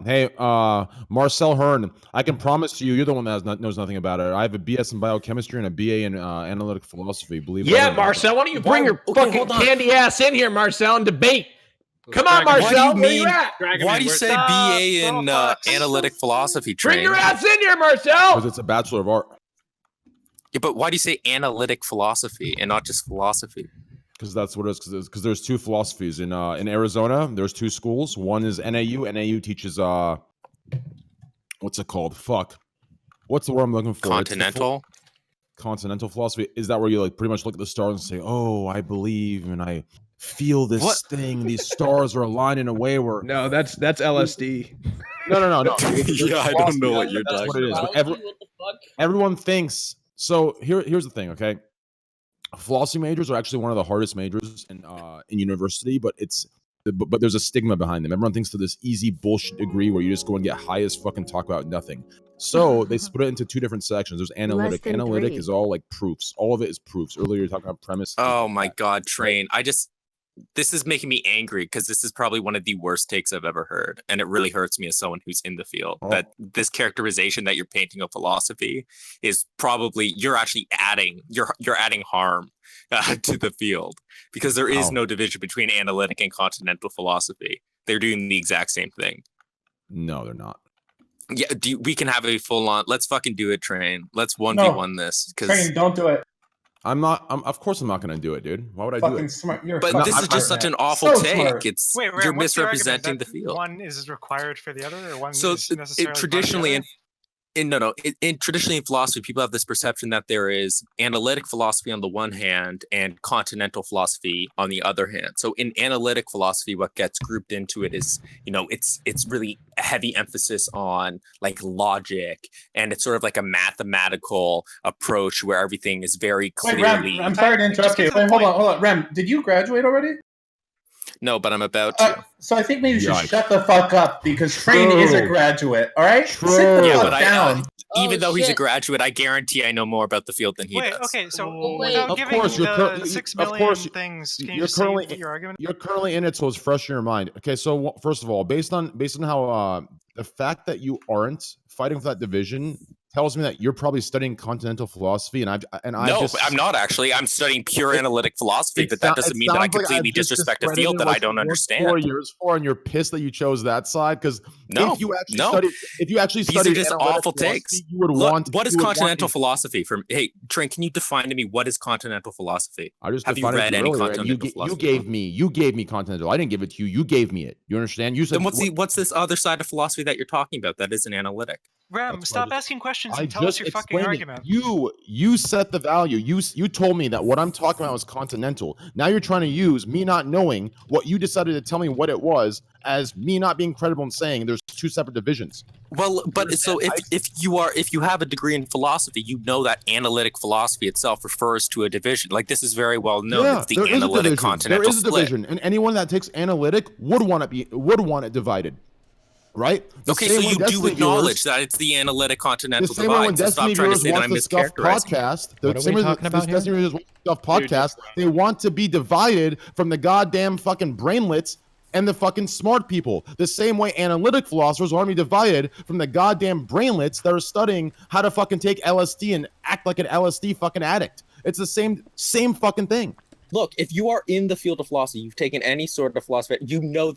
Hey, Marcel Hearn, I can promise you, you're the one that knows nothing about it. I have a BS in biochemistry and a BA in analytic philosophy. Believe it or Yeah, not. Marcel, why don't you bring your fucking candy ass in here, Marcel, and debate? Come on, Marcel, where you at? Why do you say BA in analytic philosophy, Train? Bring your ass in here, Marcel! Because it's a Bachelor of Art. Yeah, but why do you say analytic philosophy and not just philosophy? Because that's what it is. Because there's two philosophies in Arizona. There's two schools. One is NAU. NAU teaches what's it called? Fuck. What's the word I'm looking for? Continental. Continental philosophy. Is that where you like pretty much look at the stars and say, "Oh, I believe and I feel this thing. These stars are aligned in a way where." No, that's LSD. No. Yeah, I don't know what you're That's talking what it is. about. What the fuck? Everyone thinks so. Here's the thing. Okay, philosophy majors are actually one of the hardest majors in university, but but there's a stigma behind them. Everyone thinks to this easy bullshit degree where you just go and get high as fucking talk about nothing. So they split it into two different sections. There's analytic. Analytic is all like proofs. All of it is proofs. Earlier you were talking about premise. Oh my god, Train. This is making me angry because this is probably one of the worst takes I've ever heard. And it really hurts me as someone who's in the field. That this characterization that you're painting of philosophy is probably you're adding harm to the field, because there is no division between analytic and continental philosophy. They're doing the exact same thing. No, they're not. Yeah, we can have a full on. Let's fucking do it, Train. Let's 1v1 this. Train, don't do it. Of course I'm not gonna do it, dude. Why would I do it? Smart. But this is just such an awful take. Smart. You're misrepresenting the field. One is required for the other, or one so is necessarily traditionally traditionally in philosophy, people have this perception that there is analytic philosophy on the one hand and continental philosophy on the other hand. So in analytic philosophy, what gets grouped into it is, it's really heavy emphasis on like logic, and it's sort of like a mathematical approach where everything is very clearly. Wait, Rem, I'm sorry to interrupt you. Wait, hold on. Rem, did you graduate already? No, but I'm about to. So I think maybe you should shut the fuck up, because Train is a graduate, all right? Sit the fuck down. Even though he's a graduate, I guarantee I know more about the field than he does. Okay, so without giving the 6 million things, can you just say your argument? You're currently in it, so it's fresh in your mind. Okay, so first of all, based on how the fact that you aren't fighting for that division tells me that you're probably studying continental philosophy, I'm not actually. I'm studying pure analytic philosophy, but that doesn't mean that I completely disrespect a field that I don't understand. 4 years for, and you're pissed that you chose that side, because if you actually studied, these are just awful takes. You would want. What is continental philosophy? Hey, Train, can you define to me what is continental philosophy? Have you read any continental philosophy? You gave me continental. I didn't give it to you. You gave me it. You understand? You said. Then what's this other side of philosophy that you're talking about that isn't analytic? Rem, stop asking questions and tell us your fucking argument. You set the value. You told me that what I'm talking about was continental. Now you're trying to use me not knowing what you decided to tell me what it was as me not being credible and saying there's two separate divisions. Well, but so if you have a degree in philosophy, you know that analytic philosophy itself refers to a division. Like, this is very well known. Yeah, it's the analytic continental There is a split. division, and anyone that takes analytic would want it divided. Right? Okay, so you do acknowledge that it's the analytic continental divide. So stop trying to say that I'm mischaracterizing. The same way Destiny Viewers want the Stuff podcast, they want to be divided from the goddamn fucking brainlets and the fucking smart people. The same way analytic philosophers want to be divided from the goddamn brainlets that are studying how to fucking take LSD and act like an LSD fucking addict. It's the same fucking thing. Look, if you are in the field of philosophy, you've taken any sort of philosophy, you know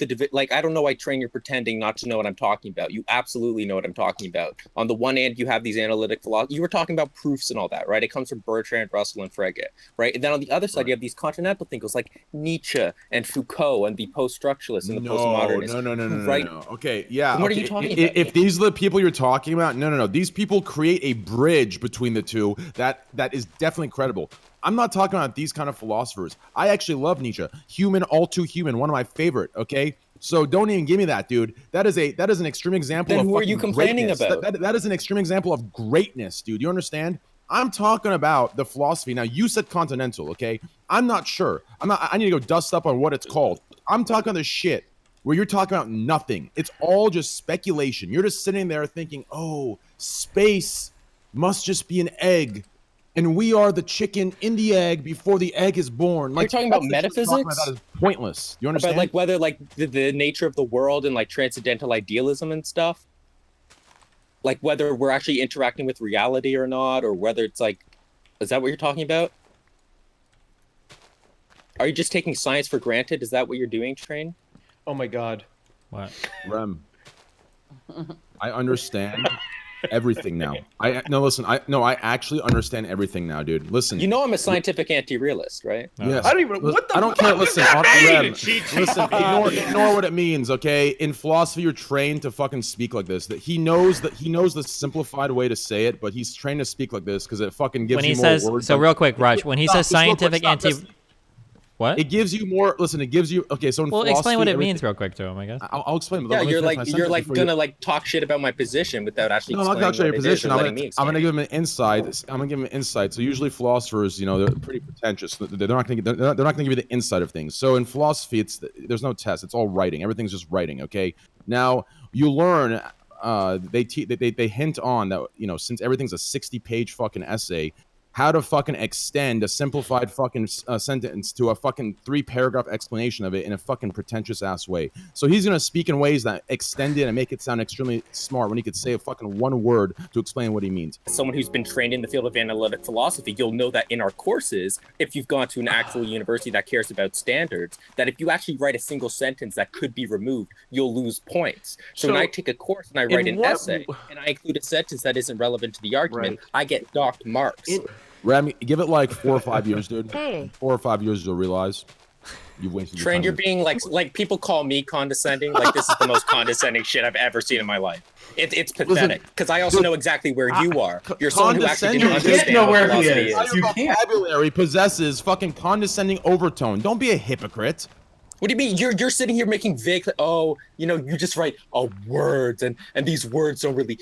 I don't know why, Train, you're pretending not to know what I'm talking about. You absolutely know what I'm talking about. On the one hand, you have these analytic philosophy. You were talking about proofs and all that, right? It comes from Bertrand Russell and Frege, right? And then on the other side, you have these continental thinkers like Nietzsche and Foucault and the post-structuralists and the postmodernists. No. Right? Okay, yeah. What are you talking about? If these are the people you're talking about, no. These people create a bridge between the two that is definitely credible. I'm not talking about these kind of philosophers. I actually love Nietzsche. Human, all too human. One of my favorite, okay? So don't even give me that, dude. That is an extreme example then of who are you complaining greatness. about? That is an extreme example of greatness, dude. You understand? I'm talking about the philosophy. Now, you said continental, okay? I'm not sure. I need to go dust up on what it's called. I'm talking the shit where you're talking about nothing. It's all just speculation. You're just sitting there thinking, oh, space must just be an egg and we are the chicken in the egg before the egg is born. Like, you're talking about metaphysics? That is pointless. You understand? About like whether like the nature of the world and like transcendental idealism and stuff. Like whether we're actually interacting with reality or not, or whether it's like, is that what you're talking about? Are you just taking science for granted? Is that what you're doing, Train? Oh my God. What? Rem, I understand everything now. I actually understand everything now, dude. Listen. You know I'm a scientific anti-realist, right? Yes. I don't even. What the? I don't care. fuck Listen, does that Rem, mean? listen. Ignore what it means, okay? In philosophy, you're trained to fucking speak like this. That he knows the simplified way to say it, but he's trained to speak like this because it fucking gives you more words. So real quick, Raj, when he says scientific anti. What? It gives you more. Listen, it gives you. Okay, so in philosophy, explain what it means real quick to him, I guess. I'll explain. Yeah, you're like gonna like talk shit about my position without actually. No, I'm not gonna explaining your position. I'm gonna give him an insight. I'm gonna give him an insight. So usually philosophers, they're pretty pretentious. They're not gonna give you the insight of things. So in philosophy, there's no test. It's all writing. Everything's just writing. Okay. Now you learn. They hint on that. Since everything's a 60-page fucking essay. How to fucking extend a simplified fucking sentence to a fucking 3-paragraph explanation of it in a fucking pretentious ass way. So he's gonna speak in ways that extend it and make it sound extremely smart when he could say a fucking one word to explain what he means. Someone who's been trained in the field of analytic philosophy, you'll know that in our courses, if you've gone to an actual university that cares about standards, that if you actually write a single sentence that could be removed, you'll lose points. So when I take a course and I write an essay and I include a sentence that isn't relevant to the argument, I get docked marks. Rem, give it like 4 or 5 years, dude. 4 or 5 years, you'll realize you've wasted your time. You're being like people call me condescending. Like this is the most condescending shit I've ever seen in my life. It's pathetic because I also know exactly where you are. You're someone who actually didn't understand where he is. Your vocabulary possesses fucking condescending overtone. Don't be a hypocrite. What do you mean? You're sitting here making vague. You just write words, and these words don't really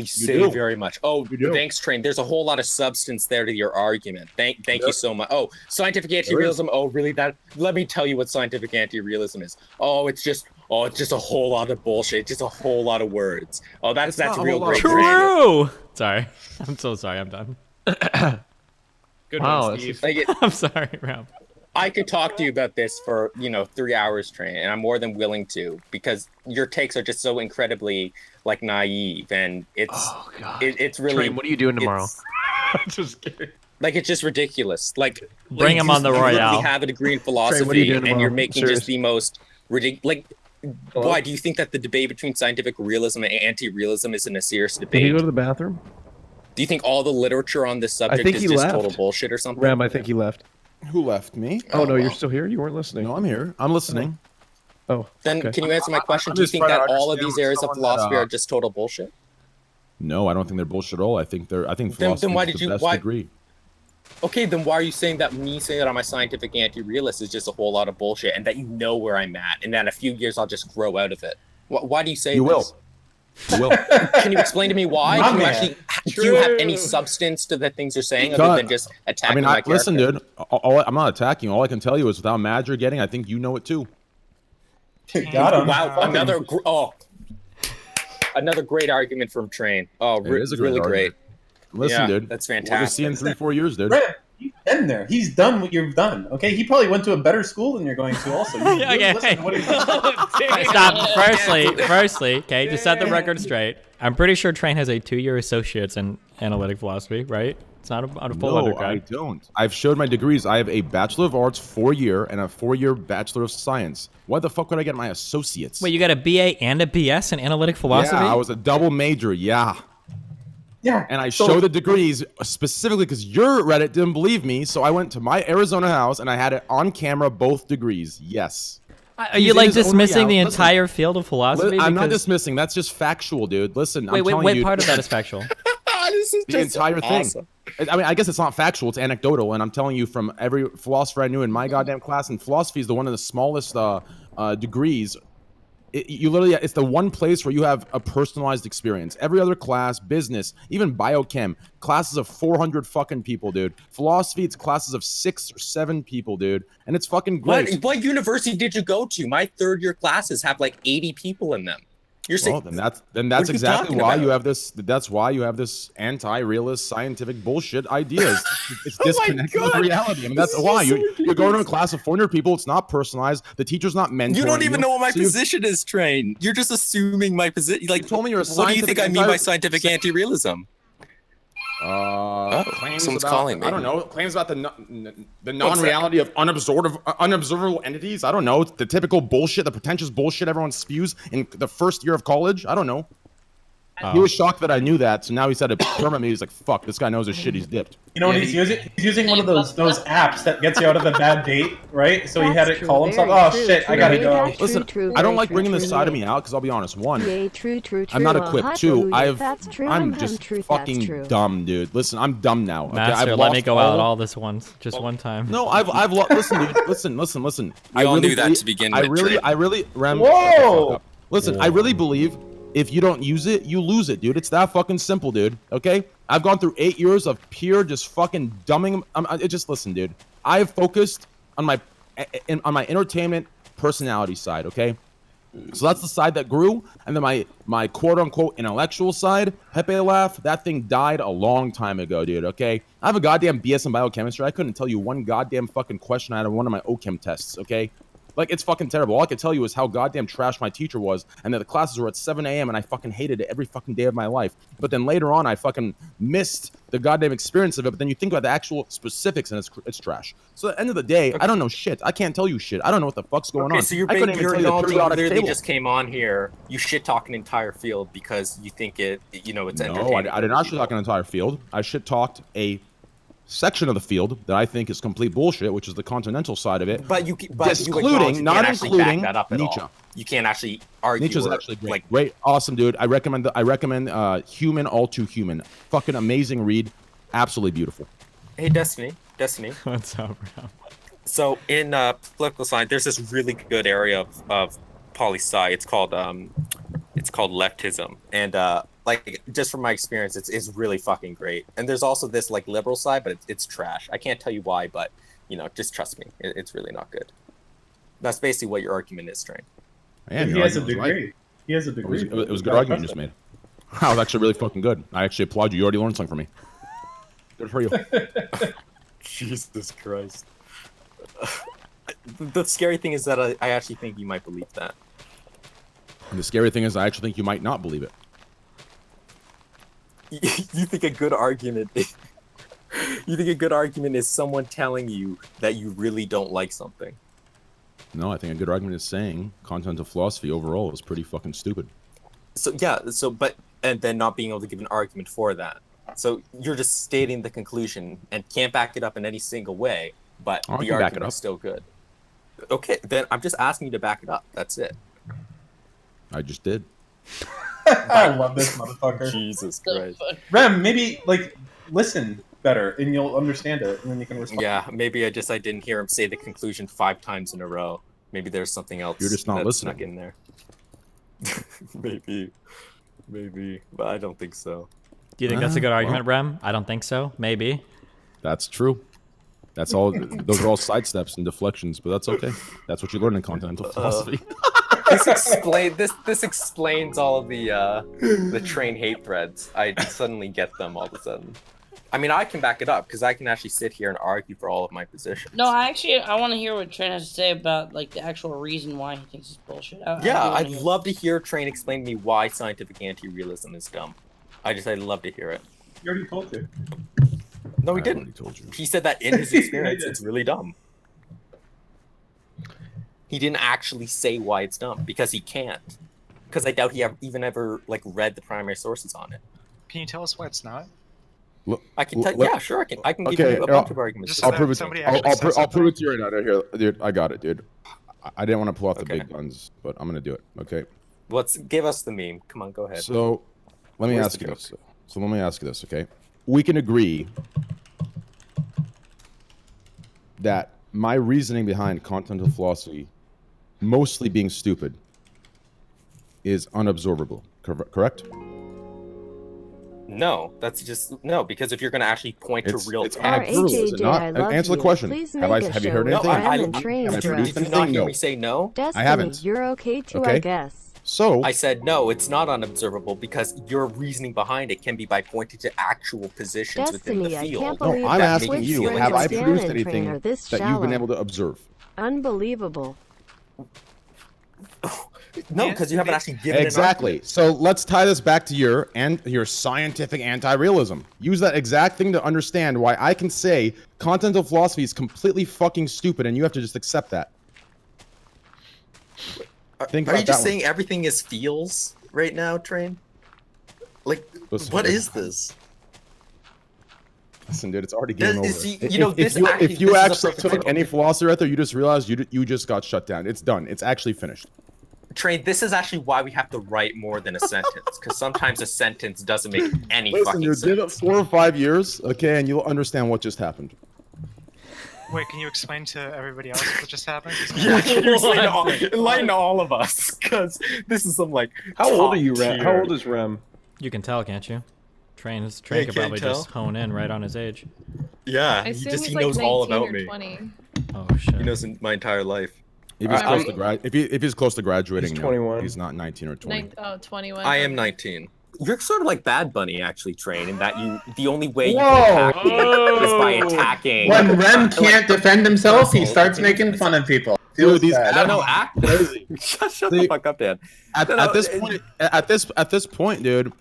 say very much. Thanks, Train. There's a whole lot of substance there to your argument. Thank you so much. Scientific anti-realism. Really? Let me tell you what scientific anti-realism is. It's just a whole lot of bullshit. Just a whole lot of words. That's real great. True. Sorry, I'm so sorry. I'm done. Good one, Steve. I'm sorry, Rob. I could talk to you about this for 3 hours, Train, and I'm more than willing to because your takes are just so incredibly naive, and it's really. Train, what are you doing tomorrow? Just kidding. It's just ridiculous. Bring him on the Royale. You have a degree in philosophy, and you're making just the most ridiculous. Why do you think that the debate between scientific realism and anti-realism isn't a serious debate? Did he go to the bathroom? Do you think all the literature on this subject is just total bullshit or something? Rem, I think he left. Who left me? Oh, no, you're still here? You weren't listening. No, I'm here. I'm listening. Then can you answer my question? Do you think that all of these areas of philosophy are just total bullshit? No, I don't think they're bullshit at all. I think philosophy is the best degree. Okay, then why are you saying that me saying that I'm a scientific anti-realist is just a whole lot of bullshit and that you know where I'm at and that in a few years I'll just grow out of it? Why do you say this? You will. Can you explain to me why? Do you have any substance to the things you're saying other than just attacking my character? Listen, dude. I'm not attacking. All I can tell you is without mad you're getting, I think you know it too. Got him. Wow, another great argument from Train. Really great. Listen, dude. That's fantastic. We'll just see in 3-4 years, dude. Right. He's been there. He's done what you've done. Okay, he probably went to a better school than you're going to. Also, Stop. Firstly, okay, to set the record straight, I'm pretty sure Train has a 2-year associates in analytic philosophy, right? It's not a full undergrad. I don't. I've showed my degrees. I have a Bachelor of Arts 4-year and a 4-year Bachelor of Science. Why the fuck would I get my associates? Wait, you got a BA and a BS in analytic philosophy? Yeah, I was a double major. Yeah. And I showed the degrees specifically because your Reddit didn't believe me, so I went to my Arizona house and I had it on camera, both degrees. Yes. Are you dismissing the entire field of philosophy? I'm not dismissing. That's just factual, dude. Listen, wait, part of that is factual. This is the entire thing. I mean, I guess it's not factual. It's anecdotal, and I'm telling you from every philosopher I knew in my goddamn class. And philosophy is one of the smallest degrees. It's the one place where you have a personalized experience. Every other class, business, even biochem, classes of 400 fucking people, dude. Philosophy, it's classes of 6 or 7 people, dude. And it's fucking great. What university did you go to? My 3rd-year classes have 80 people in them. You're saying then that's exactly why you have this. That's why you have this anti-realist scientific bullshit ideas. It's disconnected with reality. I mean, that's why you're going to a class of 400 people. It's not personalized. The teacher's not mentoring. You don't even know what my position is, Train. You're just assuming my position. Like, you told me you're a what do you think I mean by scientific anti-realism? Someone's calling me. I don't know. Claims about the non-reality of unobservable entities. I don't know. The typical bullshit, the pretentious bullshit everyone spews in the first year of college. I don't know. He was shocked that I knew that, so now he said to permit me. He's like, "Fuck, this guy knows his shit. He's dipped." You know what he's using? He's using one of those apps that gets you out of a bad date, right? So he had it call himself. Oh shit, I gotta go. Listen, I don't like bringing this side of me out because I'll be honest. One, I'm not equipped. Two, I'm just fucking dumb, dude. Listen, I'm dumb now. Okay? Master, let me go out all this once, just one time. No, I've listen, dude. Listen. I all knew that to begin with. I really, Rem. Whoa! Listen, I really believe. If you don't use it, you lose it, dude. It's that fucking simple, dude. Okay? I've gone through 8 years of pure just fucking dumbing. Just listen, dude. I've focused on my entertainment personality side, okay? So that's the side that grew, and then my quote-unquote intellectual side, Pepe laugh, that thing died a long time ago, dude, okay? I have a goddamn BS in biochemistry. I couldn't tell you one goddamn fucking question I had on one of my OChem tests, okay? Like, it's fucking terrible. All I could tell you is how goddamn trash my teacher was, and that the classes were at 7 a.m., and I fucking hated it every fucking day of my life. But then later on, I fucking missed the goddamn experience of it, but then you think about the actual specifics, and it's trash. So at the end of the day, I don't know shit. I can't tell you shit. I don't know what the fuck's going on. So you're literally just came on here, you shit-talk an entire field because you think it's entertaining. No, I did not shit-talk an entire field. I shit-talked a section of the field that I think is complete bullshit, which is the continental side of it. But not including Nietzsche. You can't actually argue. Nietzsche's actually great. Great, awesome, dude. I recommend Human, All Too Human. Fucking amazing read. Absolutely beautiful. Hey, Destiny. What's up, bro? So in political science, there's this really good area of poli-sci. It's called leftism, and like, just from my experience, it's really fucking great. And there's also this like liberal side, but it's trash. I can't tell you why, but just trust me, it's really not good. That's basically what your argument is, Train. And he has a degree. Right. He has a degree. It was a good argument you just made. That was actually really fucking good. I actually applaud you. You already learned something from me. Good for you. Jesus Christ. The scary thing is that I actually think you might believe that. And the scary thing is I actually think you might not believe it. You think a good argument is someone telling you that you really don't like something? No, I think a good argument is saying continental philosophy overall is pretty fucking stupid. And then not being able to give an argument for that. So you're just stating the conclusion and can't back it up in any single way, but the argument is still good. Okay, then I'm just asking you to back it up. That's it. I just did. I love this motherfucker. Jesus Christ. Rem, maybe listen better and you'll understand it, and then you can respond. Yeah, maybe I didn't hear him say the conclusion 5 times in a row. Maybe there's something else. You're just not listening. Snuck in there. Maybe, but I don't think so. Do you think that's a good argument, Rem? I don't think so. Maybe. That's true. That's all. Those are all sidesteps and deflections, but that's okay. That's what you learn in continental philosophy. This explains all of the Train hate threads. I suddenly get them all of a sudden. I mean, I can back it up because I can actually sit here and argue for all of my positions. No, I want to hear what Train has to say about the actual reason why he thinks it's bullshit. I'd love to hear Train explain to me why scientific anti-realism is dumb. I'd love to hear it. He already told you. No, he didn't. Told you. He said that in his experience, it's really dumb. He didn't actually say why it's dumb because he can't. Because I doubt he even ever read the primary sources on it. Can you tell us why it's not? I can tell. Yeah, sure. I can give you a bunch of arguments. I'll prove it. I'll prove it to you right now. Here, dude. I got it, dude. I didn't want to pull out the big guns, but I'm gonna do it. Okay. Give us the meme. Come on, go ahead. So, let me ask you this. Okay? We can agree that my reasoning behind continental philosophy, mostly being stupid, is unobservable. Correct? No, that's just no. Because if you're going to actually point to real facts, answer the question. Have you heard anything? Did you not hear me say no? I haven't. You're okay too, I guess. So I said no, it's not unobservable because your reasoning behind it can be by pointing to actual positions within the field. No, I'm asking you, have I produced anything that you've been able to observe? Unbelievable. No, because you haven't actually given Exactly. So let's tie this back to your scientific anti-realism. Use that exact thing to understand why I can say continental philosophy is completely fucking stupid, and you have to just accept that. Are you just saying everything is feels right now, Train? Like, what is this? Listen, dude, it's already game over. If you actually took any philosophy right there, you just realized you just got shut down. It's done. It's actually finished. Train, this is actually why we have to write more than a sentence, because sometimes a sentence doesn't make any fucking sense. Give it 4 or 5 years, okay, and you'll understand what just happened. Wait, can you explain to everybody else what just happened? Yeah, can you enlighten all of us? Because this is some like. How old are you, Rem? How old is Rem? You can tell, can't you? Train could probably just hone in right on his age. Yeah, he knows all about me. 20. Oh shit. He knows my entire life. If he's close to graduating, he's 21. He's not 19 or 20. 21. I am 19. You're sort of like Bad Bunny, actually, Train, in that the only way you Whoa. can attack me is by attacking. When Rem can't defend himself, he starts making fun of people. Dude, these act crazy. Shut the fuck up, Dan. At this point, dude.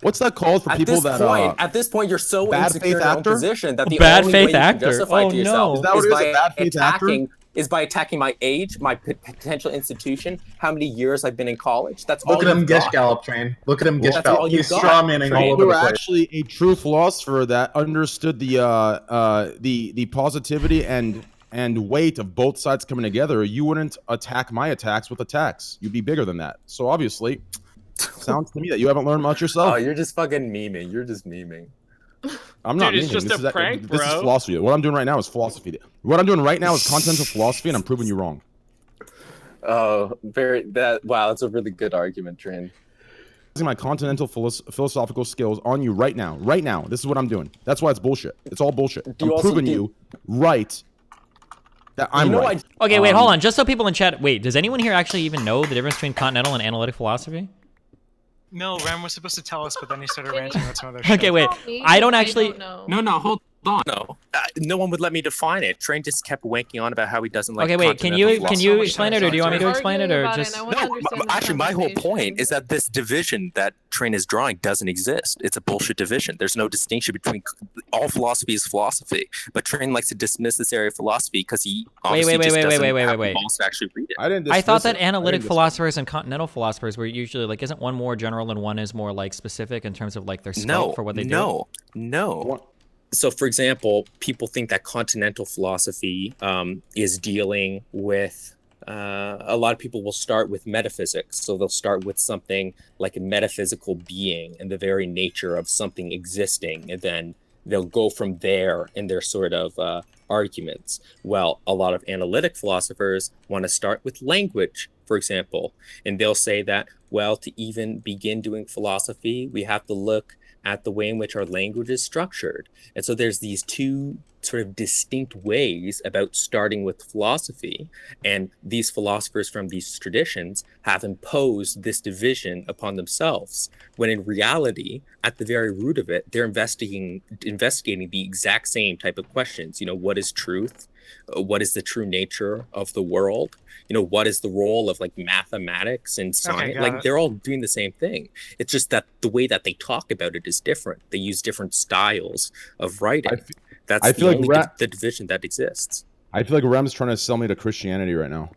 What's that called for people that at this point you're so bad insecure in your own position that the bad only faith way you can actor. justify to yourself Is that what it is, a bad faith actor? is by attacking my age, my potential institution, how many years I've been in college. That's Look all at him, you've Gish got. Gallop, Train. Look at him, Gish That's all Gallop. you've He's got. strawmanning all over You're the place. actually a true philosopher that understood the positivity and weight of both sides coming together. You wouldn't attack my attacks with attacks. You'd be bigger than that. So obviously, sounds to me that you haven't learned much yourself. Oh, you're just fucking memeing. You're just memeing. I'm not Dude, it's memeing. just a prank, this is bro. philosophy. What I'm doing right now is philosophy. What I'm doing right now is continental philosophy, and I'm proving you wrong. Oh, wow, that's a really good argument, Train. Using my continental philosophical skills on you right now. Right now. This is what I'm doing. That's why it's bullshit. It's all bullshit. I'm proving you right that I'm right. Okay, wait, hold on. Just so people in chat, wait, does anyone here actually even know the difference between continental and analytic philosophy? No, Rem was supposed to tell us, but then he started ranting about some other shit. Okay, wait. I don't actually. No, hold on. No, no one would let me define it. Train just kept wanking on about how he doesn't like. Okay, wait. Can you explain it, or do you want me to explain it, or just? No, actually, my whole point is that this division that Train is drawing doesn't exist. It's a bullshit division. There's no distinction between all philosophy is philosophy, but Train likes to dismiss this area of philosophy because he obviously just doesn't have the balls to actually read it. I thought that analytic philosophers and continental philosophers were usually like, isn't one more general and one is more like specific in terms of like their scope for what they do? No. So, for example, people think that continental philosophy is dealing with. A lot of people will start with metaphysics. So they'll start with something like a metaphysical being and the very nature of something existing. And then they'll go from there in their sort of arguments. Well, a lot of analytic philosophers want to start with language, for example. And they'll say that, well, to even begin doing philosophy, we have to look at the way in which our language is structured. And so there's these two sort of distinct ways about starting with philosophy. And these philosophers from these traditions have imposed this division upon themselves, when in reality, at the very root of it, they're investigating the exact same type of questions. You know, what is truth? What is the true nature of the world? You know, what is the role of like mathematics and science? Like they're all doing the same thing. It's just that the way that they talk about it is different. They use different styles of writing. That's the division that exists. I feel like Rem's trying to sell me to Christianity right now.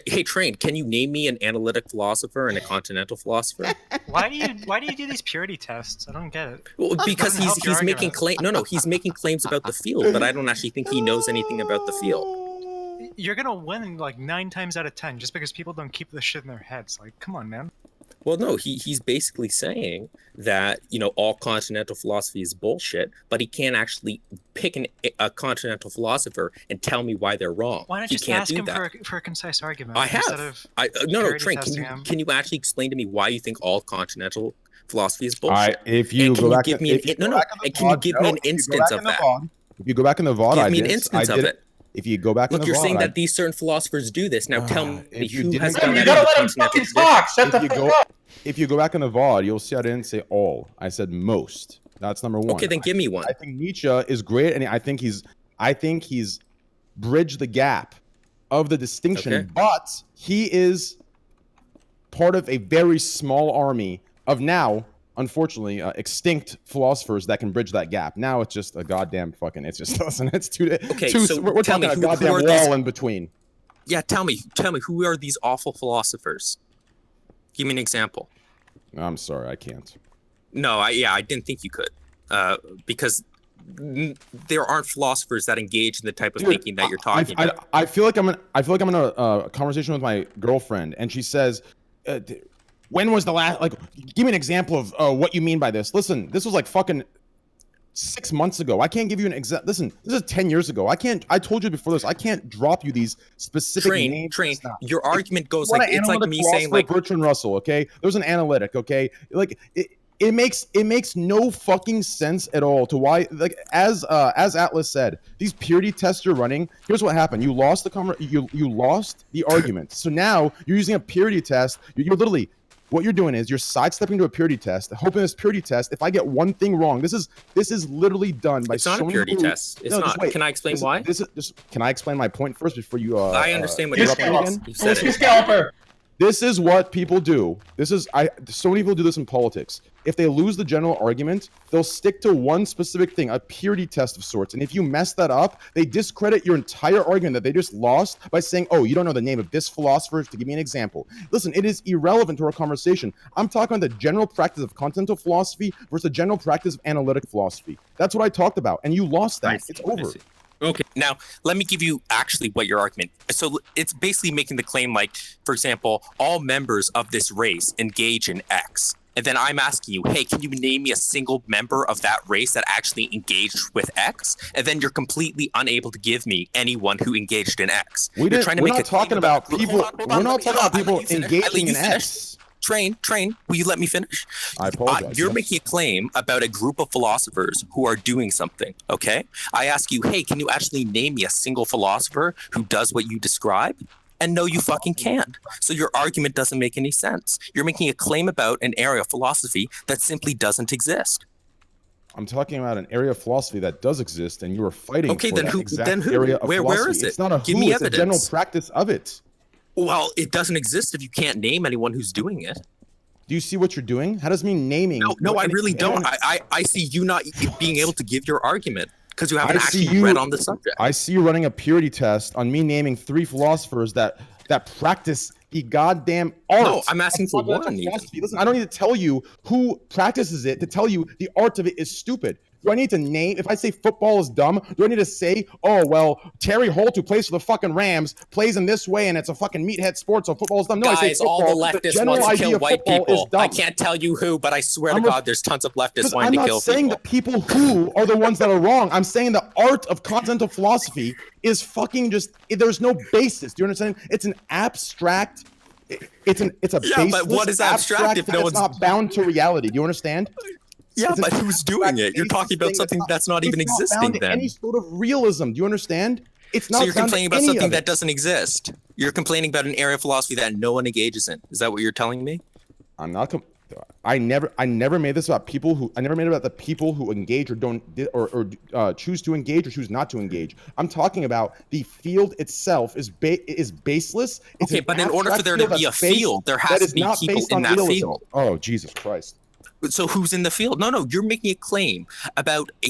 Hey, Train, can you name me an analytic philosopher and a continental philosopher? Why do you do these purity tests? I don't get it. Well, because he's making claims. No, he's making claims about the field, but I don't actually think he knows anything about the field. You're gonna win like 9 times out of 10 just because people don't keep this shit in their heads. Like, come on, man. Well, no, he's basically saying that, you know, all continental philosophy is bullshit, but he can't actually pick a continental philosopher and tell me why they're wrong. Why not just ask him for a concise argument? I have. No, Train, can you actually explain to me why you think all continental philosophy is bullshit? If you go back, can you give me an instance of that? If you go back in the VOD, give me an instance of it. If you go back in Look, the you're VOD, saying that these certain philosophers do this. Now tell me who has You done that. gotta let him fucking talk. Shut the fuck up. if you go back in the VOD, you'll see I didn't say all. I said most. That's number one. Okay, then give me one. I think Nietzsche is great, and I think he's bridged the gap of the distinction, but he is part of a very small army of now, unfortunately, extinct philosophers that can bridge that gap. Now it's just a goddamn fucking. It's just listen. It's so we're tell talking me, a goddamn wall these, in between. Yeah, tell me, who are these awful philosophers? Give me an example. I'm sorry, I can't. No, I didn't think you could, because there aren't philosophers that engage in the type of thinking that you're talking about. I feel like I'm in a conversation with my girlfriend, and she says, "When was the last? Like, give me an example of what you mean by this." Listen, this was like fucking 6 months ago. I can't give you an exact. Listen, this is 10 years ago. I told you before this. I can't drop you these specific names. Train. Your argument goes like it's like me saying like Bertrand Russell. Okay, there's an analytic. Okay, like it makes no fucking sense at all to why, like, as Atlas said, these purity tests you're running. Here's what happened: you lost you lost the argument. So now you're using a purity test. You're literally. What you're doing is you're sidestepping to a purity test, hoping this purity test, if I get one thing wrong, this is literally done by. It's not a purity test. It's not. Can I explain why? Can I explain my point first before you? I understand what you're saying. This is what people do. So many people do this in politics. If they lose the general argument, they'll stick to one specific thing, a purity test of sorts. And if you mess that up, they discredit your entire argument that they just lost by saying, "Oh, you don't know the name of this philosopher." To give me an example. Listen, it is irrelevant to our conversation. I'm talking about the general practice of continental philosophy versus the general practice of analytic philosophy. That's what I talked about, and you lost that. It's over. Okay, now let me give you actually what your argument. So it's basically making the claim like, for example, all members of this race engage in X. And then I'm asking you, hey, can you name me a single member of that race that actually engaged with X? And then you're completely unable to give me anyone who engaged in X. We're not talking about people. We're not talking about people engaging in X. Train, will you let me finish? I apologize. You're making a claim about a group of philosophers who are doing something, okay? I ask you, hey, can you actually name me a single philosopher who does what you describe? And no, you fucking can't. So your argument doesn't make any sense. You're making a claim about an area of philosophy that simply doesn't exist. I'm talking about an area of philosophy that does exist, and you are fighting for that exact area of philosophy. Where is it? It's not a Give who, me it's evidence. a general practice of it. Well, it doesn't exist if you can't name anyone who's doing it. Do you see what you're doing? How does it mean naming? No, I really don't. I see you not being able to give your argument because you haven't actually read on the subject. I see you running a purity test on me naming 3 philosophers that practice the goddamn art. No, I'm asking for one. Listen, I don't need to tell you who practices it to tell you the art of it is stupid. Do I need to name, if I say football is dumb, do I need to say, oh, well, Terry Holt, who plays for the fucking Rams, plays in this way and it's a fucking meathead sport, so football is dumb? No, Guys, I say football, all the leftists want to kill white people. I can't tell you who, but I swear to God, there's tons of leftists wanting to kill people. I'm not saying the people who are the ones that are wrong. I'm saying the art of continental philosophy is fucking just, there's no basis. Do you understand? It's an abstract, it's a baseless, but what is abstract if no one's not bound to reality? Do you understand? Yeah, but who's doing it? You're talking about something that's not even existing then. Any sort of realism. Do you understand? It's not. So you're complaining about something that doesn't exist. You're complaining about an area of philosophy that no one engages in. Is that what you're telling me? I'm not. I never made this about people who. I never made it about the people who engage or don't or choose to engage or choose not to engage. I'm talking about the field itself is baseless. It's okay, but in order for there to be a field, there has to be people in that field. Oh, Jesus Christ. So who's in the field? No, you're making a claim about a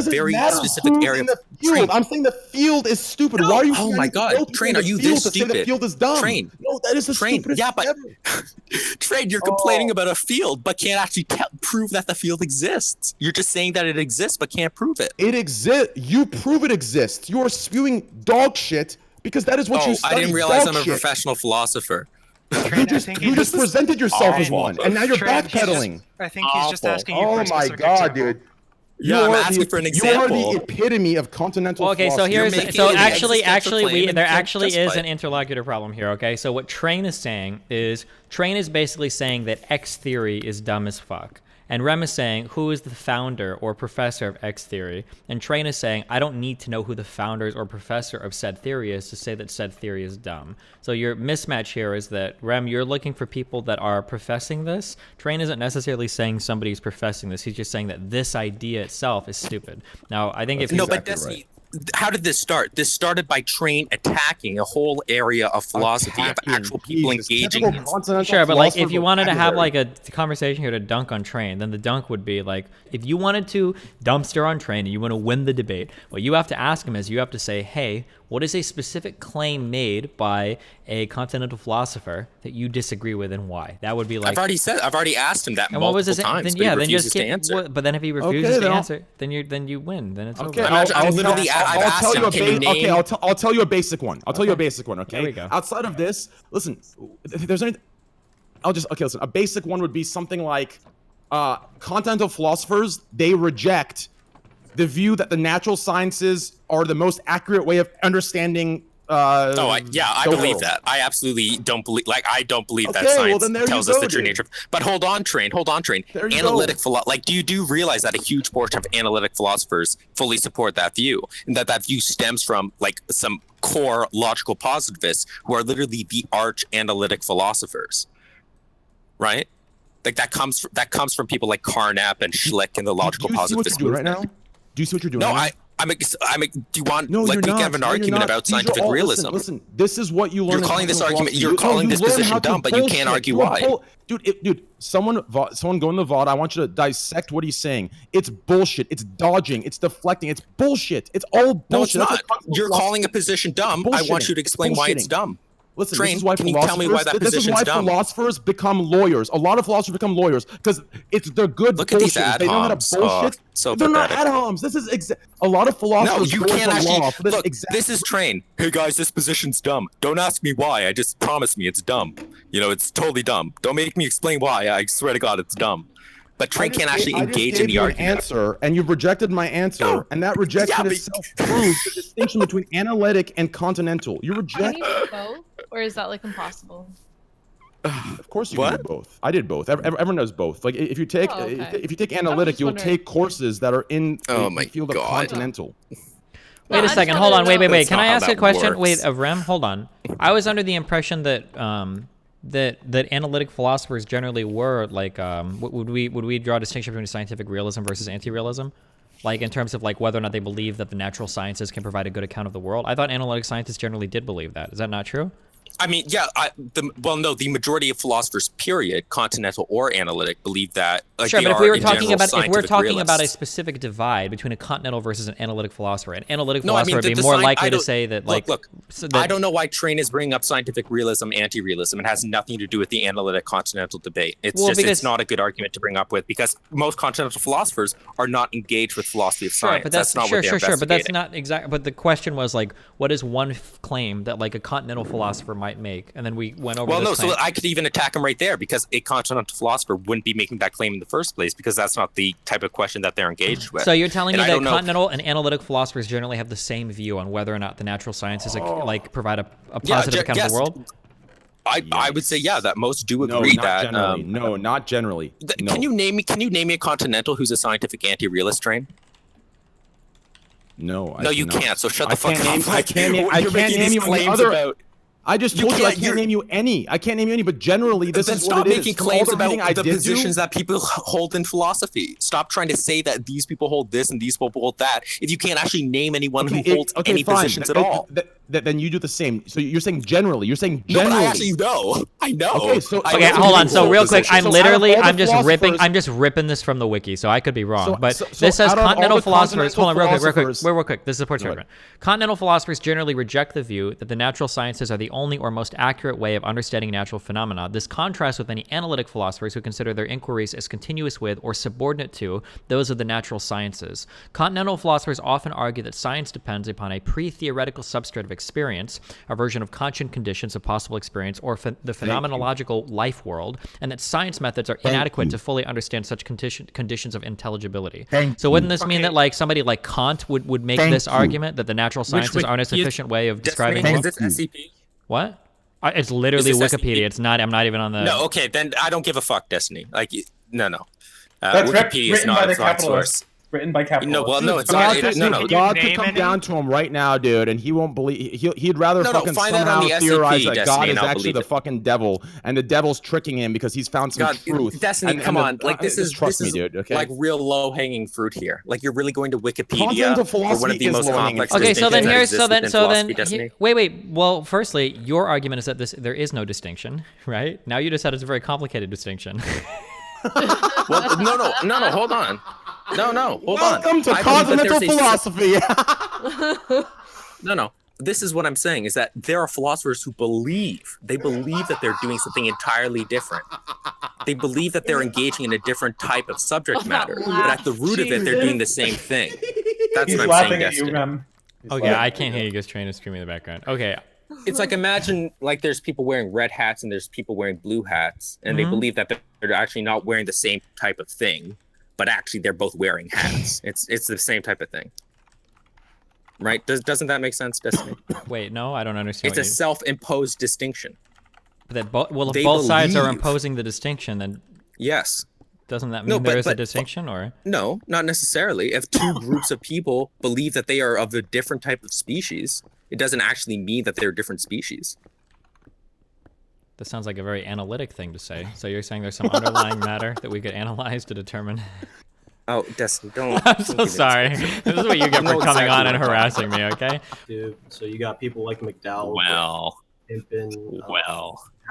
very specific area. In the field. I'm saying the field is stupid. No. Why are you? Oh my God, Train, are you this stupid? The field is dumb. Train, no, that is the stupidest. Yeah, but Train, you're complaining about a field, but can't actually prove that the field exists. You're just saying that it exists, but can't prove it. It exists. You prove it exists. You are spewing dog shit because that is what you study. I didn't realize I'm a professional philosopher. You just presented yourself as one, and now you're backpedaling. I think he's just asking you for a my specific God, example. dude. Yeah, I'm asking for an example. You are the epitome of continental okay, philosophy. so actually, there actually is an interlocutor problem here. Okay, so what Train is saying is basically saying that X theory is dumb as fuck. And Rem is saying, who is the founder or professor of X theory? And Train is saying, I don't need to know who the founders or professor of said theory is to say that said theory is dumb. So your mismatch here is that, Rem, you're looking for people that are professing this. Train isn't necessarily saying somebody's professing this. He's just saying that this idea itself is stupid. Now, I think if no, but Destiny, how did this start? This started by Train attacking a whole area of philosophy of actual people engaging in. Sure, but like if you wanted to have like a conversation here to dunk on Train, then the dunk would be like, if you wanted to dumpster on Train and you want to win the debate, what you have to ask him is you have to say, hey, what is a specific claim made by a continental philosopher that you disagree with and why? That would be like. I've already asked him that and multiple what was his, times. Then, but yeah, he then refuses just to answer. but then if he refuses to answer, then you win. Then it's okay. over. I'll tell you a basic one. I'll tell you a basic one. Okay. There we go. Outside of this, listen. If there's any, listen. A basic one would be something like, continental philosophers, they reject the view that the natural sciences are the most accurate way of understanding. I believe that. I absolutely don't believe. I don't believe that science tells us the true nature. But hold on, Train. Analytic do you realize that a huge portion of analytic philosophers fully support that view, and that view stems from like some core logical positivists who are literally the arch analytic philosophers, right? Like that comes from people like Carnap and Schlick and the logical positivists. Do you see what you're doing right now? Do you see what you're doing? No, right now? do you want we can have an argument about scientific realism? Listen, this is what you learn. You're calling this argument. You're calling this position dumb, but you can't argue why. Dude, someone go in the VOD. I want you to dissect what he's saying. It's bullshit. It's dodging. It's deflecting. It's bullshit. It's all bullshit. No, it's not. You're calling a position dumb. I want you to explain why it's dumb. Listen, Train, this is why can you tell me why that position's dumb? Philosophers become lawyers. A lot of philosophers become lawyers because they're good. Look at these ad They know how to bullshit. They're not ad homs. This is a lot of philosophers. No, you can't actually. Look, this is Train. Hey guys, this position's dumb. Don't ask me why. I just promise me it's dumb. It's totally dumb. Don't make me explain why. I swear to God, it's dumb. But Train can't actually engage in the argument. Answer, and you've rejected my answer, and that rejection itself proves the distinction between analytic and continental. You reject. Can you do both, or is that like impossible? Of course you can do both. I did both. Everyone does both. Like if you take analytic, you'll take courses that are in the field of continental. Wait a second. Hold on. Wait. Can I ask a question? Wait, Rem, hold on. I was under the impression that that analytic philosophers generally were like would we draw a distinction between scientific realism versus anti-realism, like in terms of like whether or not they believe that the natural sciences can provide a good account of the world? I thought analytic scientists generally did believe that. Is that not true? I mean, yeah. The majority of philosophers, period, continental or analytic, believe that. Sure, but if we were talking about a specific divide between a continental versus an analytic philosopher, an analytic philosopher would be more likely to say that, like, look. I don't know why Train is bringing up scientific realism, anti-realism. It has nothing to do with the analytic continental debate. It's not a good argument to bring up with because most continental philosophers are not engaged with philosophy of science. But that's not what they're investigating. But that's not exact. But the question was like, what is one claim that like a continental philosopher might make? And then we went over. Well, no. So I could even attack him right there because a continental philosopher wouldn't be making that claim in the first place because that's not the type of question that they're engaged with. So you're telling me that continental and analytic philosophers generally have the same view on whether or not the natural sciences like provide a positive account of the world? I would say that most do agree that. No, not generally. No. Can you name me a continental who's a scientific anti-realist, Train? No, you can't. So shut the fuck up. I can't name you any other. I just told you I can't name you any. But generally, this is what it is. Stop making claims about the positions that people hold in philosophy. Stop trying to say that these people hold this and these people hold that if you can't actually name anyone who holds any positions at all. Then you do the same. So you're saying generally. No, but I actually know. I know. Okay, hold on. So real quick, I'm just ripping this from the wiki, so I could be wrong. But this says continental philosophers. Hold on, real quick. This supports your argument. Continental philosophers generally reject the view that the natural sciences are the only or most accurate way of understanding natural phenomena. This contrasts with many analytic philosophers who consider their inquiries as continuous with or subordinate to those of the natural sciences. Continental philosophers often argue that science depends upon a pre-theoretical substrate of experience, a version of conscient conditions of possible experience, or the phenomenological life world, and that science methods are inadequate to fully understand such conditions of intelligibility. So wouldn't this mean that like somebody like Kant would make this argument that the natural sciences aren't a sufficient way of describing the world? Is this SCP? What? It's literally Wikipedia. It's not. I'm not even on the. No. Okay. Then I don't give a fuck, Destiny. Like, no. That's Wikipedia is written not by a the fraud capitalists. source. Written by capitalists. No, well, no, it's God not. could, God could come down to him right now, dude, and he won't believe. He'd rather fucking somehow theorize that God is actually the fucking devil, and the devil's tricking him because he's found some truth. Destiny, come on, like this is trust me, dude. Okay, like real low hanging fruit here. Like you're really going to Wikipedia for one of the most complex. Okay, so then here's Destiny. wait. Well, firstly, your argument is that there is no distinction, right? Now you just said it's a very complicated distinction. Well, no, hold on. No, hold on. Welcome to continental philosophy. No. This is what I'm saying, is that there are philosophers who believe that they're doing something entirely different. They believe that they're engaging in a different type of subject matter, but at the root of it, they're doing the same thing. That's what I'm saying, Destiny. Okay, I can't hear you because Train is screaming in the background. Okay. It's like, imagine like there's people wearing red hats and there's people wearing blue hats, and they believe that they're actually not wearing the same type of thing, but actually they're both wearing hats. It's the same type of thing. Right? Doesn't that make sense, Destiny? Wait, no, I don't understand. It's a self-imposed distinction. If both sides are imposing the distinction, then yes. Doesn't that mean there is a distinction, or? No, not necessarily. If two groups of people believe that they are of a different type of species, it doesn't actually mean that they're different species. That sounds like a very analytic thing to say. So you're saying there's some underlying matter that we could analyze to determine? Oh, Destiny, don't. I'm so sorry. This is what you get for coming on and harassing me, okay? Dude, so you got people like McDowell.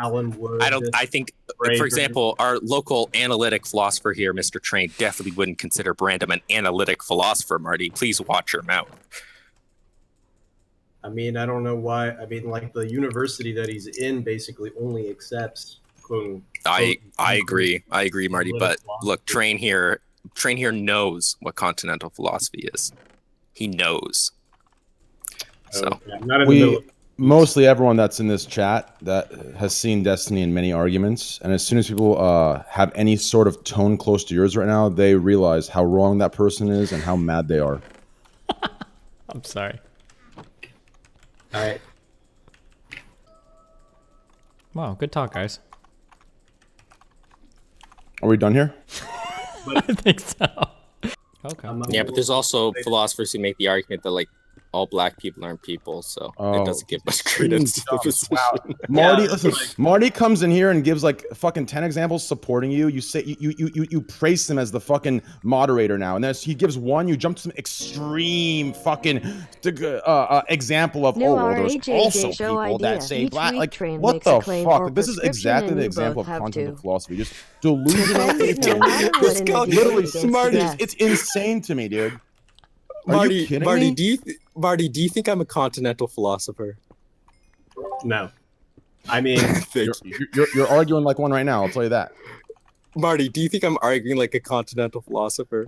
Alan Wood. I think, for example, our local analytic philosopher here, Mr. Train, definitely wouldn't consider Brandon an analytic philosopher, Marty. Please watch your mouth. I mean, I don't know why. I mean, like the university that he's in basically only accepts quote. I agree, Marty. But look, Train here knows what continental philosophy is. He knows. So mostly everyone that's in this chat that has seen Destiny in many arguments, and as soon as people have any sort of tone close to yours right now, they realize how wrong that person is and how mad they are. I'm sorry. All right. Wow, good talk, guys. Are we done here? I think so. Okay. Yeah, but there's also philosophers who make the argument that like all black people aren't people, so it doesn't give much credence to the position. Wow. Marty, listen, Marty comes in here and gives like fucking 10 examples supporting you. You say you praise him as the fucking moderator now, and then he gives one, you jump to some extreme fucking example of there's also people that say black. Like what the fuck? This is exactly the example of continental philosophy. Just delusional. Literally, Smarties. It's insane to me, dude. Marty, do you think I'm a continental philosopher? No. I mean, you're arguing like one right now. I'll tell you that. Marty, do you think I'm arguing like a continental philosopher?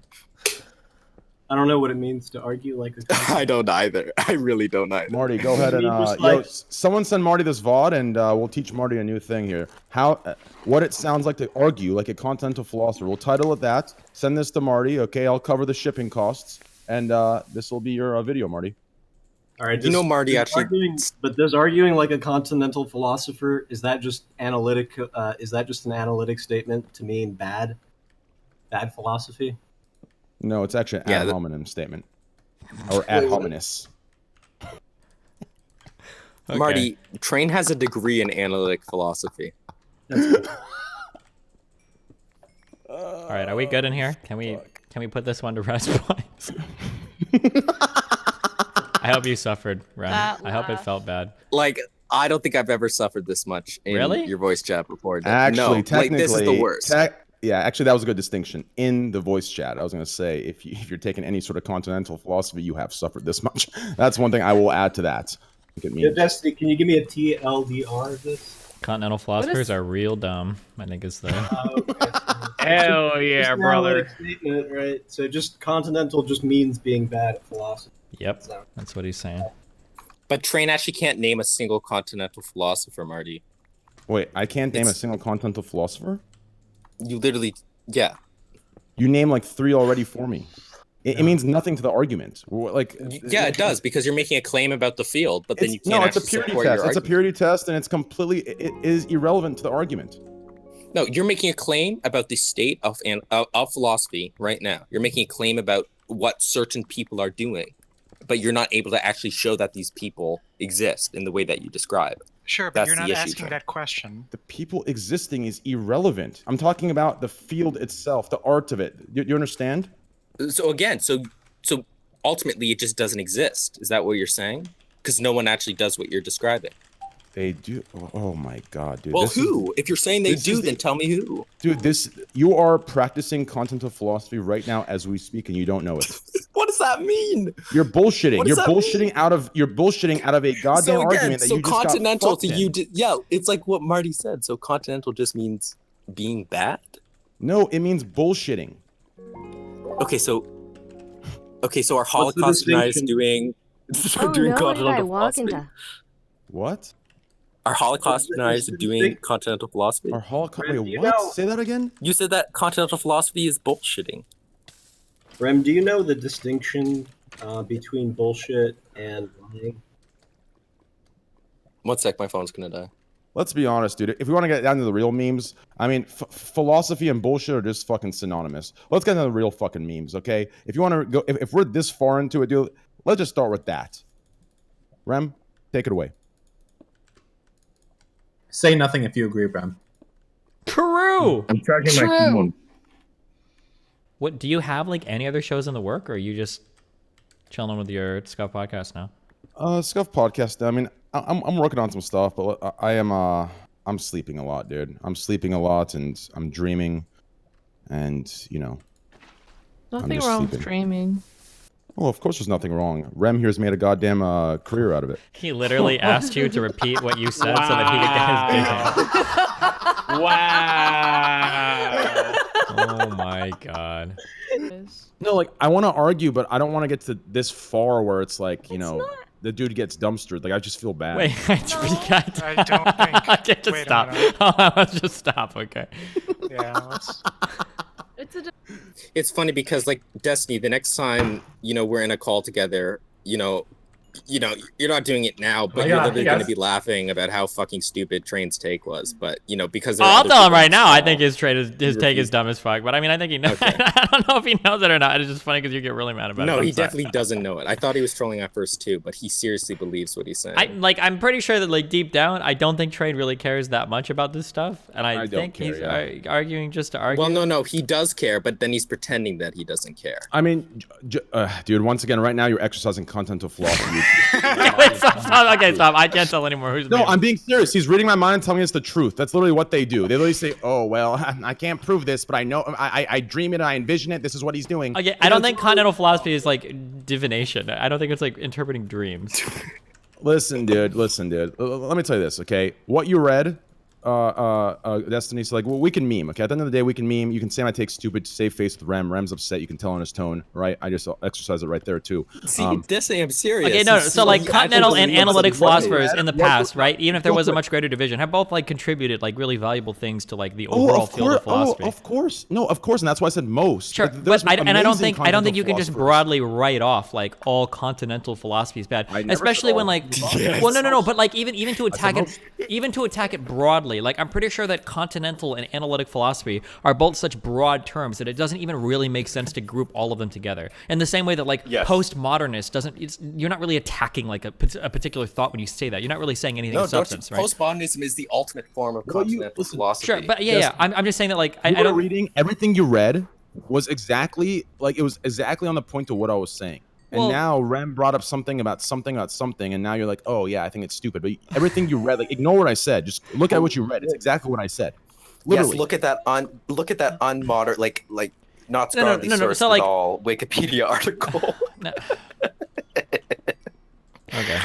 I don't know what it means to argue like a I don't either. I really don't either. Marty, go ahead and someone send Marty this VOD, and we'll teach Marty a new thing here. What it sounds like to argue like a continental philosopher. We'll title it that. Send this to Marty. Okay, I'll cover the shipping costs. And this will be your video, Marty. All right. Marty actually. But does arguing like a continental philosopher, is that just analytic? Is that just an analytic statement to mean bad philosophy? No, it's actually an ad hominem statement, or ad hominis. Okay. Marty, Train has a degree in analytic philosophy. All right, are we good in here? Can we put this one to rest, boys? I hope you suffered, Ren. I hope it felt bad. Like, I don't think I've ever suffered this much in your voice chat before. Actually, no, technically, this is the worst. Yeah, actually, that was a good distinction. In the voice chat, I was going to say, if you're taking any sort of continental philosophy, you have suffered this much. That's one thing I will add to that. Yeah, Destiny, can you give me a TLDR of this? Continental philosophers are real dumb, I think is the... Hell yeah, brother. Statement, right? So just continental just means being bad at philosophy. Yep, that's what he's saying. But Train actually can't name a single continental philosopher, Marty. Wait, I can't name a single continental philosopher? You literally, yeah. You name like 3 already for me. It means nothing to the argument. Like, yeah, it does, because you're making a claim about the field, but then you can't it's a purity test. It's a purity test, and it's completely it is irrelevant to the argument. No, you're making a claim about the state of philosophy right now. You're making a claim about what certain people are doing, but you're not able to actually show that these people exist in the way that you describe. Sure, but That's you're not the issue, asking Trent. that question. The people existing is irrelevant. I'm talking about the field itself, the art of it. You understand? So again, so ultimately it just doesn't exist. Is that what you're saying? Because no one actually does what you're describing. They do. Oh my god, dude. Well, who? If you're saying they do, then tell me who. Dude, you are practicing continental philosophy right now as we speak, and you don't know it. What does that mean? You're bullshitting. You're bullshitting mean? out of a goddamn argument that you just continental got to you. Yeah, it's like what Marty said. So continental just means being bad. No, it means bullshitting. Okay, so our Holocaust deniers doing continental philosophy. What? Are Holocaust deniers doing continental philosophy? Are Holocaust? Wait, what? Say that again? You said that continental philosophy is bullshitting. Rem, do you know the distinction between bullshit and lying? 1 sec, my phone's gonna die. Let's be honest, dude. If we want to get down to the real memes, I mean, philosophy and bullshit are just fucking synonymous. Let's get into the real fucking memes, okay? If you want to go, if we're this far into it, dude, let's just start with that. Rem, take it away. Say nothing if you agree, Bram. True. I'm charging my phone. What do you have like any other shows in the work, or are you just chilling with your Scuff podcast now? Scuff podcast. I mean, I'm working on some stuff, but I'm sleeping a lot, dude. I'm sleeping a lot, and I'm dreaming, and you know. Nothing wrong with dreaming. Oh, of course there's nothing wrong. Rem here's made a goddamn career out of it. He literally asked you to repeat what you said so that he could get his big hand. Wow. Oh my god. No, like, I want to argue, but I don't want to get to this far where it's like, you know, the dude gets dumpstered. Like, I just feel bad. Wait, I don't think... I can't just stop. Let's just stop, okay. Yeah, let's... It's funny because, like, Destiny, the next time, you know, we're in a call together, you know, you're not doing it now, but you're literally going to be laughing about how fucking stupid Train's take was. But, you know, because I'll tell him right now. I think his take is dumb as fuck. But I mean, I think he knows. Okay. I don't know if he knows it or not. It's just funny because you get really mad about it. No, he definitely doesn't know it. I thought he was trolling at first too, but he seriously believes what he's saying. I'm pretty sure that, like, deep down, I don't think Train really cares that much about this stuff, and I think he's arguing just to argue. Well, no, he does care, but then he's pretending that he doesn't care. I mean, dude, once again, right now you're exercising continental philosophy. Stop. Okay, stop. I can't tell anymore. No, I'm being serious. He's reading my mind and telling me it's the truth. That's literally what they do. They literally say, oh, well, I can't prove this, but I know, I dream it, I envision it. This is what he's doing. Okay, I don't think continental philosophy is like divination. I don't think it's like interpreting dreams. Listen, dude. Let me tell you this, okay? What you read, Destiny's like, well, we can meme, okay? At the end of the day, we can meme. You can say my take's stupid, save face with Rem. Rem's upset. You can tell on his tone, right? I just exercise it right there, too. See, Destiny, I'm serious. Okay, no, so like continental and analytic philosophers in the past, right? Even if there was a much greater division, have both like contributed like really valuable things to like the overall field of philosophy. Oh, of course. No, of course, and that's why I said most. Sure, but I don't think you can just broadly write off like all continental philosophy is bad, especially when like, well, no, but like even to attack it broadly, like I'm pretty sure that continental and analytic philosophy are both such broad terms that it doesn't even really make sense to group all of them together. In the same way that like postmodernist doesn't, you're not really attacking like a particular thought when you say that. You're not really saying anything of substance, right? Postmodernism is the ultimate form of continental philosophy. Sure, but I'm just saying that like I don't reading everything you read was exactly like it was exactly on the point of what I was saying. And now Rem brought up something about something, and now you're like, oh yeah, I think it's stupid. But everything you read, like ignore what I said. Just look at what you read. It's exactly what I said. Literally. Yes, look at that unmodern, like not scholarly source at all Wikipedia article. Okay.